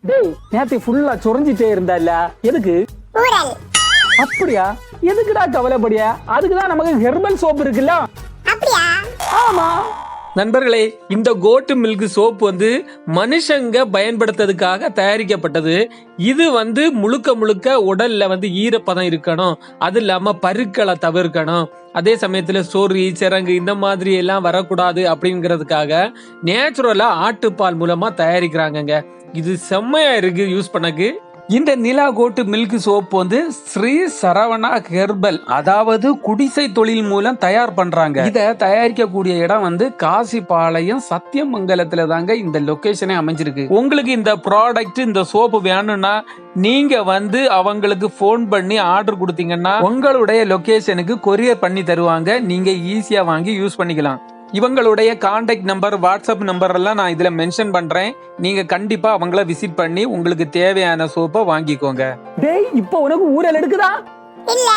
டேய் நேத்து ஃபுல்லா சொரிஞ்சிட்டே இருந்தால எதுக்கு? ஊரல். அப்படியா? எதுக்குடா கவலைப்படியா? அதுக்குதான் நமக்கு ஹெர்பல் சோப் இருக்குல்ல. அப்படியா? ஆமா நண்பர்களே, இந்த கோட்டு மில்க் சோப் வந்து மனுஷங்க பயன்படுத்துறதுக்காக தயாரிக்கப்பட்டது. இது வந்து முழுக்க முழுக்க உடல்ல வந்து ஈரப்பதம் இருக்கணும், அது இல்லாம பருக்களை தவிர்க்கணும், அதே சமயத்துல சொறி சிரங்கு இந்த மாதிரி எல்லாம் வரக்கூடாது அப்படிங்கிறதுக்காக நேச்சுரலா ஆட்டுப்பால் மூலமா தயாரிக்கிறாங்கங்க. இது செம்மையா இருக்கு யூஸ் பண்ணக்கு. இந்த நிலா கோட்டு மில்க் சோப் வந்து ஸ்ரீ சரவணா ஹெர்பல், அதாவது குடிசை தொழில் மூலம் தயார் பண்றாங்க. இத தயாரிக்கக்கூடிய இடம் வந்து காசிபாளையம் சத்தியமங்கலத்துல தாங்க இந்த லொகேஷனே அமைஞ்சிருக்கு. உங்களுக்கு இந்த ப்ராடக்ட் இந்த சோப்பு வேணும்னா நீங்க வந்து அவங்களுக்கு ஃபோன் பண்ணி ஆர்டர் கொடுத்தீங்கன்னா உங்களுடைய லொகேஷனுக்கு கொரியர் பண்ணி தருவாங்க. நீங்க ஈஸியா வாங்கி யூஸ் பண்ணிக்கலாம். இவங்களுடைய கான்டாக்ட் நம்பர், வாட்ஸ்அப் நம்பர் எல்லாம் நான் இதுல மென்ஷன் பண்றேன். நீங்க கண்டிப்பா அவங்கள விசிட் பண்ணி உங்களுக்கு தேவையான சோப்பை வாங்கிக்கோங்க. டேய் இப்போ உனக்கு ஊரல் எடுக்குதா? இல்ல.